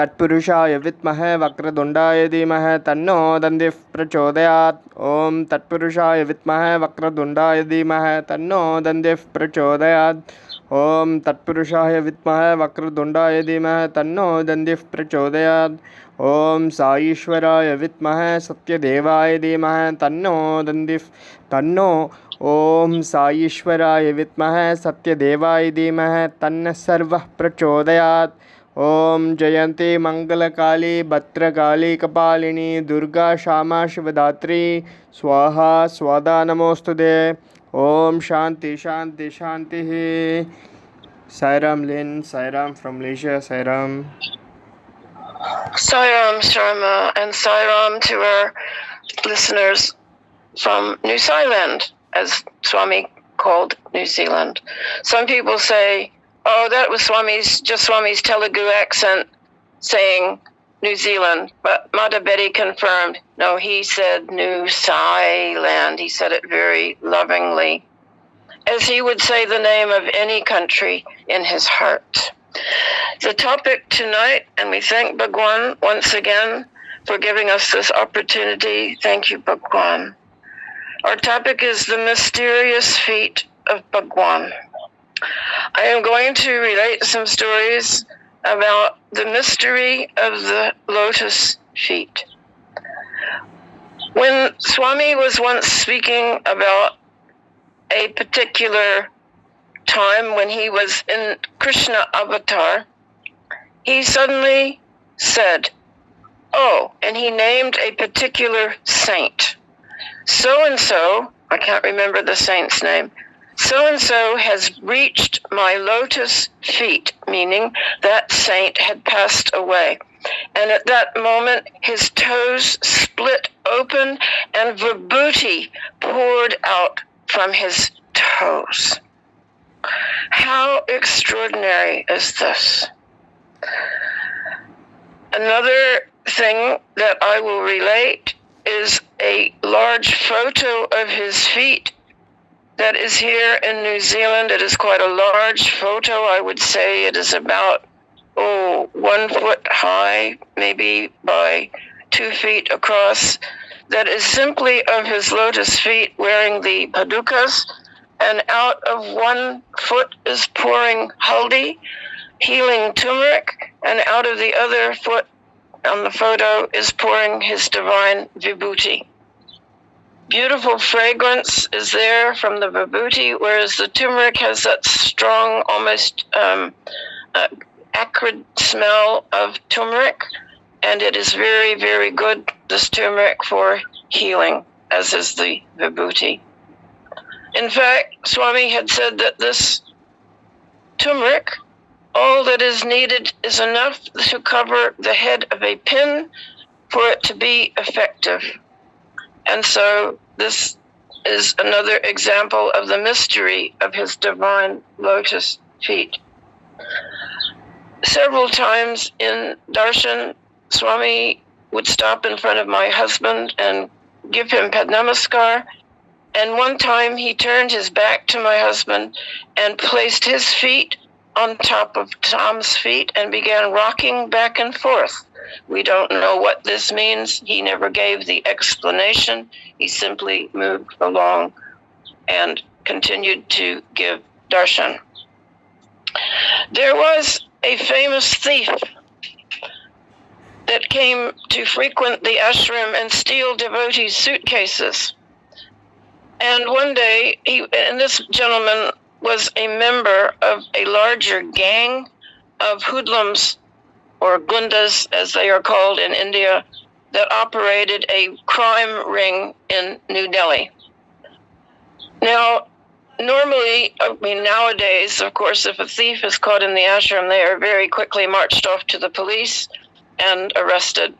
तत्पुरुषाय विद्महे वक्रतुण्डाय धीमहि तन्नो दन्तिः प्रचोदयात्। ॐ तत्पुरुषाय विद्महे वक्रतुण्डाय धीमहि तन्नो दन्तिः प्रचोदयात्। ॐ तत्पुरुषाय विद्महे वक्रतुण्डाय धीमहि तन्नो दन्तिः प्रचोदयात्। ॐ साईश्वराय विद्महे सत्यदेवाय धीमहि तन्नो ॐ साईश्वराय विद्महे सत्यदेवाय धीमहि तन्नः सर्वः प्रचोदयात्। ॐ जयन्ती मंगलकाली भद्रकाली कपालिनी दुर्गा क्षमा शिवदात्री स्वाहा स्वादा नमोस्तुते। ॐ शांति शांति शांति। Sairam Lin, Sairam from Malaysia, Sairam. Sairam Sharma, and Sairam to our listeners from New Zealand, as Swami called New Zealand. Some people say, oh, that was Swami's Telugu accent saying New Zealand. But Mother Betty confirmed, no, he said New Zealand. He said it very lovingly, as he would say the name of any country in his heart. The topic tonight, and we thank Bhagavan once again for giving us this opportunity. Thank you, Bhagavan. Our topic is the mysterious feet of Bhagavan. I am going to relate some stories about the mystery of the lotus feet. When Swami was once speaking about a particular time when he was in Krishna avatar, he suddenly said, oh, and he named a particular saint. So-and-so, I can't remember the saint's name, so-and-so has reached my lotus feet, meaning that saint had passed away. And at that moment, his toes split open and vibhuti poured out from his toes. How extraordinary is this? Another thing that I will relate is a large photo of his feet that is here in New Zealand. It is quite a large photo. I would say it is about 1 foot high, maybe by 2 feet across. That is simply of his lotus feet wearing the padukas, and out of 1 foot is pouring haldi, healing turmeric, and out of the other foot on the photo is pouring his divine vibhuti. Beautiful fragrance is there from the vibhuti, whereas the turmeric has that strong, almost acrid smell of turmeric, and it is very, very good, this turmeric, for healing, as is the vibhuti. In fact, Swami had said that this turmeric, all that is needed is enough to cover the head of a pin for it to be effective. And so this is another example of the mystery of his divine lotus feet. Several times in darshan, Swami would stop in front of my husband and give him padnamaskar. And one time he turned his back to my husband and placed his feet on top of Tom's feet and began rocking back and forth. We don't know what this means. He never gave the explanation. He simply moved along and continued to give darshan. There was a famous thief that came to frequent the ashram and steal devotees' suitcases. And one day, this gentleman was a member of a larger gang of hoodlums, or gundas as they are called in India, that operated a crime ring in New Delhi. Now, normally, nowadays, of course, if a thief is caught in the ashram, they are very quickly marched off to the police and arrested.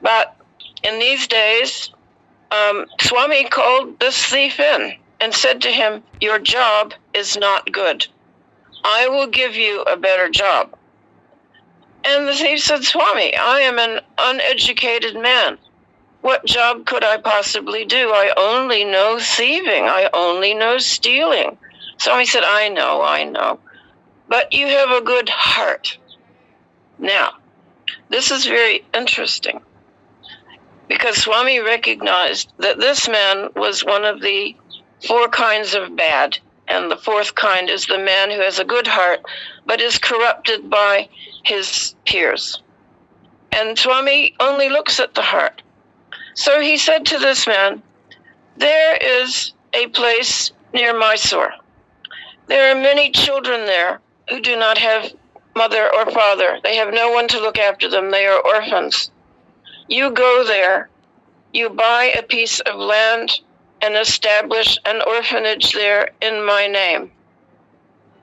But in these days, Swami called this thief in and said to him, your job is not good. I will give you a better job. And the thief said, Swami, I am an uneducated man. What job could I possibly do? I only know thieving. I only know stealing. Swami said, I know. But you have a good heart. Now, This is very interesting because Swami recognized that this man was one of the 4 kinds of bad, and the 4th kind is the man who has a good heart but is corrupted by his peers. And Swami only looks at the heart. So he said to this man, there is a place near Mysore. There are many children there who do not have mother or father. They have no one to look after them. They are orphans. You go there, you buy a piece of land and establish an orphanage there in my name.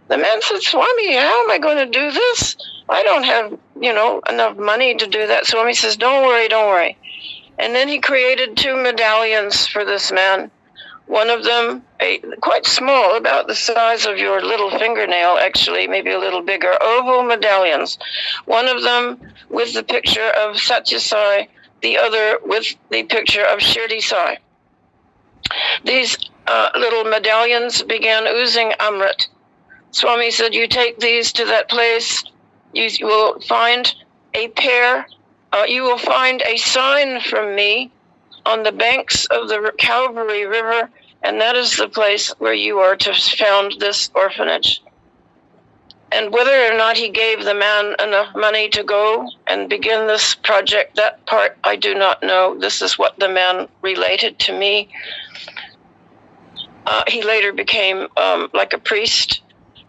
The man said, Swami, how am I going to do this? I don't have, enough money to do that. Swami says, don't worry. And then he created 2 medallions for this man. One of them, quite small, about the size of your little fingernail, actually, maybe a little bigger, oval medallions. One of them with the picture of Sathya Sai, the other with the picture of Shirdi Sai. These little medallions began oozing Amrit. Swami said, you take these to that place, you will find a pair, you will find a sign from me on the banks of the Calvary River, and that is the place where you are to found this orphanage. And whether or not he gave the man enough money to go and begin this project, that part I do not know. This is what the man related to me. He later became like a priest.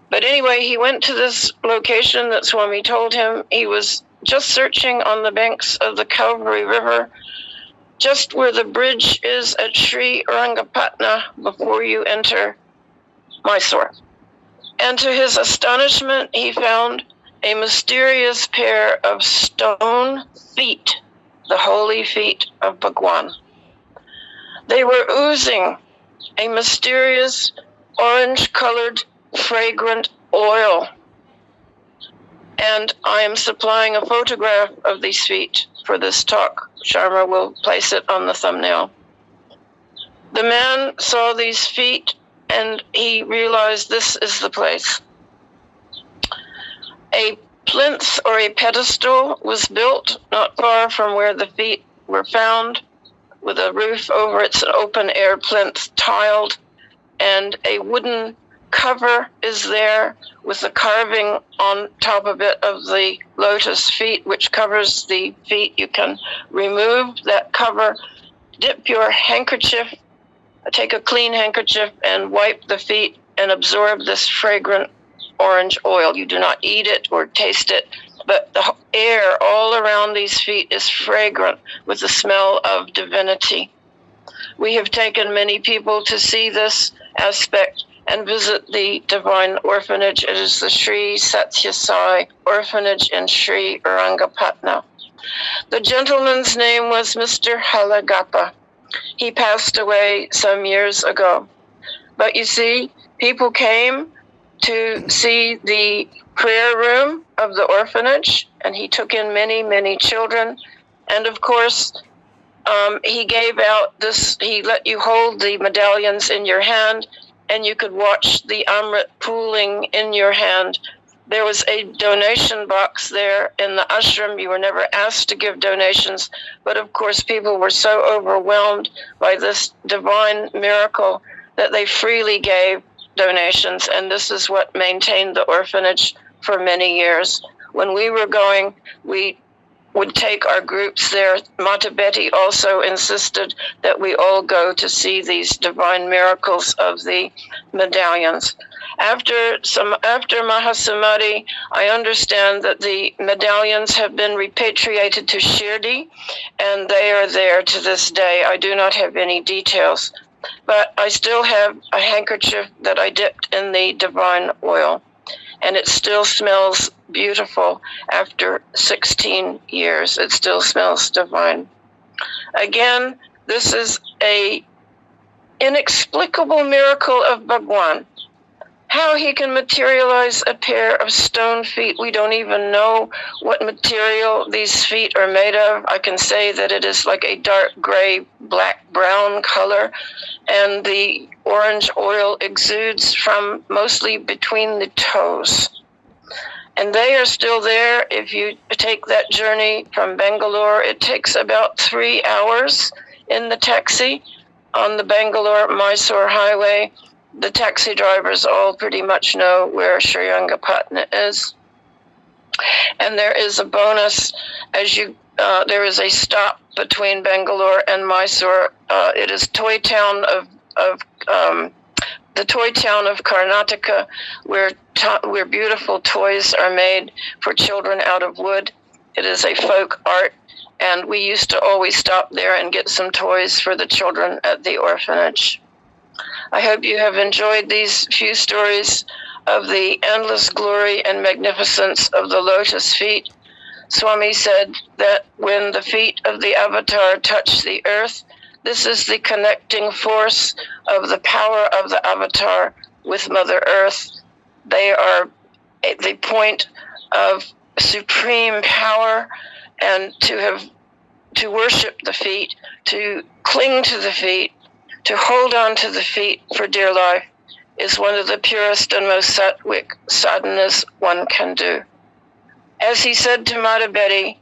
But anyway, he went to this location that Swami told him. He was just searching on the banks of the Calvary River, just where the bridge is at Sri Rangapatna before you enter Mysore. And to his astonishment, he found a mysterious pair of stone feet, the holy feet of Bhagavan. They were oozing a mysterious orange-colored, fragrant oil. And I am supplying a photograph of these feet for this talk. Sharma will place it on the thumbnail. The man saw these feet and he realized this is the place. A plinth or a pedestal was built not far from where the feet were found, with a roof over its open air plinth tiled, and a wooden cover is there with a carving on top of it of the lotus feet, which covers the feet. You can remove that cover, dip your handkerchief, take a clean handkerchief and wipe the feet and absorb this fragrant orange oil. You do not eat it or taste it, but the air all around these feet is fragrant with the smell of divinity. We have taken many people to see this aspect and visit the Divine Orphanage. It is the Sri Sathya Sai Orphanage in Sri Rangapatna. The gentleman's name was Mr. Halagappa. He passed away some years ago. But you see, people came to see the prayer room of the orphanage, and he took in many, many children. And of course, he gave out this, he let you hold the medallions in your hand, and you could watch the Amrit pooling in your hand. There was a donation box there in the ashram. You were never asked to give donations, but of course people were so overwhelmed by this divine miracle that they freely gave donations, and this is what maintained the orphanage for many years. When we were going, we would take our groups there. Mata Betty also insisted that we all go to see these divine miracles of the medallions. After Mahasamadhi, I understand that the medallions have been repatriated to Shirdi, and they are there to this day. I do not have any details, but I still have a handkerchief that I dipped in the divine oil, and it still smells beautiful after 16 years. It still smells divine. Again, this is a inexplicable miracle of Bhagavan. How he can materialize a pair of stone feet. We don't even know what material these feet are made of. I can say that it is like a dark gray, black, brown color, and the orange oil exudes from mostly between the toes. And they are still there. If you take that journey from Bangalore, it takes about 3 hours in the taxi on the Bangalore-Mysore highway. The taxi drivers all pretty much know where Srirangapatna is. And there is a bonus as you there is a stop between Bangalore and Mysore. It is the toy town of Karnataka, where beautiful toys are made for children out of wood. It is a folk art, and we used to always stop there and get some toys for the children at the orphanage. I hope you have enjoyed these few stories of the endless glory and magnificence of the lotus feet. Swami said that when the feet of the avatar touch the earth, this is the connecting force of the power of the avatar with Mother Earth. They are the point of supreme power, and to worship the feet, to cling to the feet, to hold on to the feet for dear life is one of the purest and most sattvic sadhanas one can do. As he said to Mata Betty,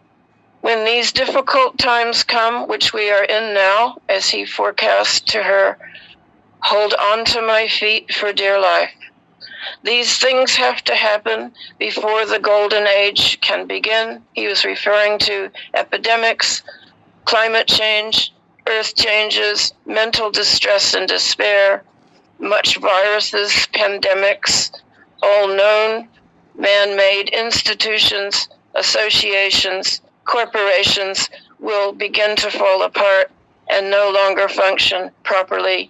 when these difficult times come, which we are in now, as he forecast to her, hold on to my feet for dear life. These things have to happen before the golden age can begin. He was referring to epidemics, climate change, earth changes, mental distress and despair, much viruses, pandemics, all known, man-made institutions, associations, corporations will begin to fall apart and no longer function properly.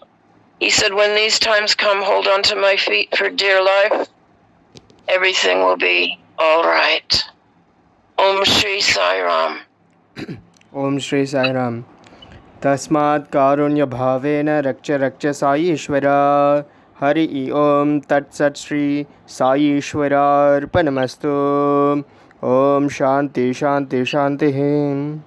He said, when these times come, hold on to my feet for dear life. Everything will be all right. Om Shri Sai Ram. Om Shri Sai Ram. Tasmat karunya bhavena rakcha rakcha Sai Ishvara. Hari Om Tat Sat Shri Sai Ishvara Arpanamastu. Om Shanti Shanti Shanti.